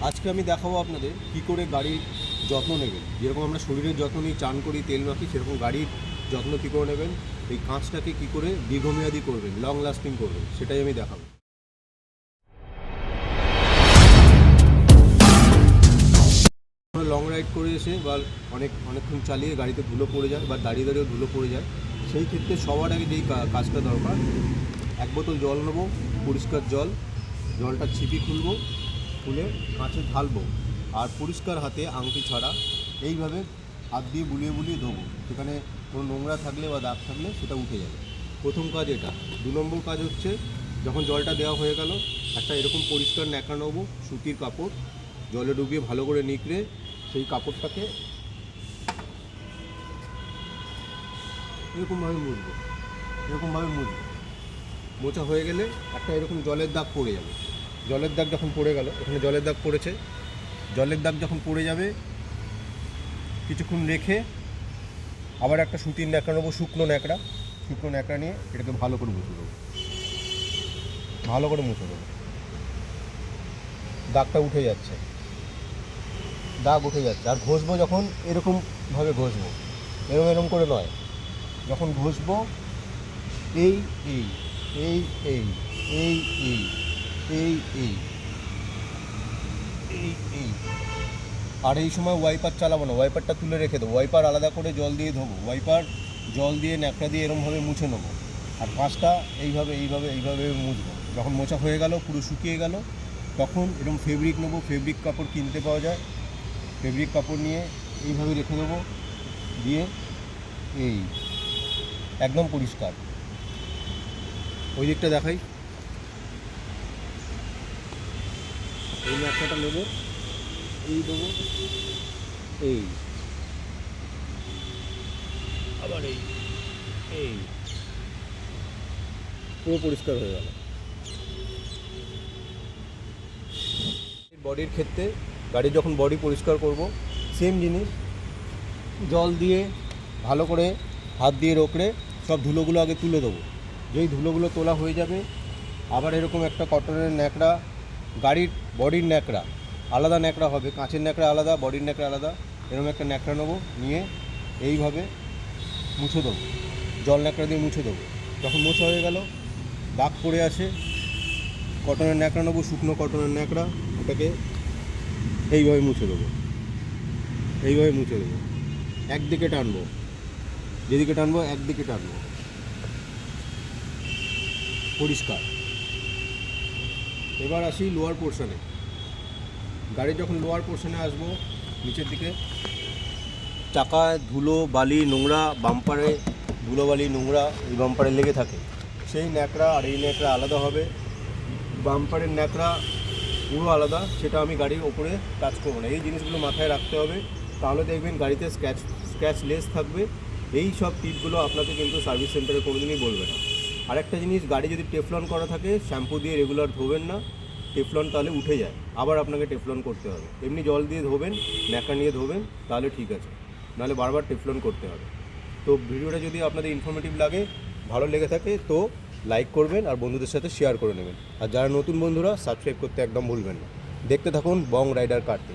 আজকে আমি দেখাবো আপনাদের কী করে গাড়ির যত্ন নেবেন। যেরকম আমরা শরীরের যত্ন নিই, চান করি, তেল মাখি, সেরকম গাড়ির যত্ন কী করে নেবেন, এই কাঁচটাকে কী করে দীর্ঘমেয়াদী করবেন, লং লাস্টিং করবেন, সেটাই আমি দেখাবো। লং রাইড করে এসে বা অনেকক্ষণ চালিয়ে গাড়িতে ধুলো পড়ে যায় বা দাঁড়িয়ে দাঁড়িয়েও ধুলো পড়ে যায়, সেই ক্ষেত্রে সবার আগে যেই কাজটা দরকার, এক বোতল জল নেবো, পরিষ্কার জল, জলটা ছিপি খুলবো, খুলে কাঁচে ঢালবো, আর পরিষ্কার হাতে আংটি ছাড়া এইভাবে হাত দিয়ে বুলিয়ে বুলিয়ে ধোবো। সেখানে কোনো নোংরা থাকলে বা দাগ থাকলে সেটা উঠে যাবে। প্রথম কাজ এটা। 2 নম্বর কাজ হচ্ছে, যখন জলটা দেওয়া হয়ে গেল, একটা এরকম পরিষ্কার ন্যাকড়া নেবো, সুতির কাপড়, জলে ডুবিয়ে ভালো করে নিকড়ে সেই কাপড়টাকে এরকমভাবে মুছবো। মোছা হয়ে গেলে একটা এরকম জলের দাগ পড়ে যাবে। জলের দাগ যখন পড়ে গেল, এখানে জলের দাগ পড়েছে, জলের দাগ যখন পড়ে যাবে, কিছুক্ষণ রেখে আবার একটা সুতির ন্যাকড়া নেবো, শুকনো ন্যাকড়া নিয়ে এটাকে ভালো করে মুছে দেবো। দাগটা উঠে যাচ্ছে, আর ঘষবো যখন এরকমভাবে ঘষবো, এরকম করে নয়। যখন ঘষবো এই এই এই এই এই এই এই এই এই এই আর এই সময় ওয়াইপার চালাবো না, ওয়াইপারটা তুলে রেখে দেবো। ওয়াইপার আলাদা করে জল দিয়ে ধোবো, ওয়াইপার জল দিয়ে ন্যাকড়া দিয়ে এরমভাবে মুছে নেবো। আর কাঁচটা এইভাবে মুছবো। যখন মোছা হয়ে গেল, পুরো শুকিয়ে গেল, তখন এরকম ফেব্রিক নেবো, ফেব্রিক কাপড় কিনতে পাওয়া যায়, ফেব্রিক কাপড় নিয়ে এইভাবে রেখে দেবো, দিয়ে এই একদম পরিষ্কার। ওই দিকটা দেখাই, এই ন্যাকড়াটা নেবো, এই দেবো, এই আবার এই পুরো পরিষ্কার হয়ে গেল। বডির ক্ষেত্রে, গাড়ির যখন বডি পরিষ্কার করব, সেম জিনিস, জল দিয়ে ভালো করে হাত দিয়ে রোকড়ে সব ধুলোগুলো আগে তুলে দেবো। যেই ধুলোগুলো তোলা হয়ে যাবে, আবার এরকম একটা কটনের ন্যাকড়া, গাড়ির বডির ন্যাকড়া আলাদা ন্যাকড়া হবে, কাঁচের ন্যাকড়া আলাদা, বডির ন্যাকড়া আলাদা, এরকম একটা ন্যাকড়া নেবো, নিয়ে এইভাবে মুছে দেবো, জল ন্যাকড়া দিয়ে মুছে দেবো। যখন মোছা হয়ে গেল, দাগ পড়ে আছে, কটনের ন্যাকড়া নেবো, শুকনো কটনের ন্যাকড়া, ওটাকে এইভাবে মুছে দেবো। একদিকে টানবো, যেদিকে টানবো একদিকে টানবো, পরিষ্কার। এবার আসি লোয়ার পোর্শনে। গাড়ি যখন লোয়ার পোর্শনে আসবো, নিচের দিকে চাকায় ধুলো বালি নোংরা, বাম্পারে ধুলো বালি নোংরা এই বাম্পারে লেগে থাকে, সেই ন্যাকড়া আর এই ন্যাকড়া আলাদা হবে। বাম্পারের ন্যাকড়া পুরো আলাদা, সেটা আমি গাড়ির ওপরে টাচ করবো না। এই জিনিসগুলো মাথায় রাখতে হবে, তাহলে দেখবেন গাড়িতে স্ক্র্যাচ লেস থাকবে। এই সব টিপগুলো আপনাকে কিন্তু সার্ভিস সেন্টারে কোনোদিনই বলবে না। আরেকটা জিনিস, গাড়ি যদি টেফলন করা থাকে, শ্যাম্পু দিয়ে রেগুলার ধোবেন না, টেফলন তাহলে উঠে যায়, আবার আপনাকে টেফলন করতে হবে। এমনি জল দিয়ে ধোবেন, ন্যাকড়া নিয়ে ধোবেন, তাহলে ঠিক আছে, নাহলে বারবার টেফলন করতে হবে। তো ভিডিওটা যদি আপনাদের ইনফরমেটিভ লাগে, ভালো লেগে থাকে, তো লাইক করবেন আর বন্ধুদের সাথে শেয়ার করে নেবেন। আর যারা নতুন বন্ধুরা, সাবস্ক্রাইব করতে একদম ভুলবেন না। দেখতে থাকুন বং রাইডার কার্তে।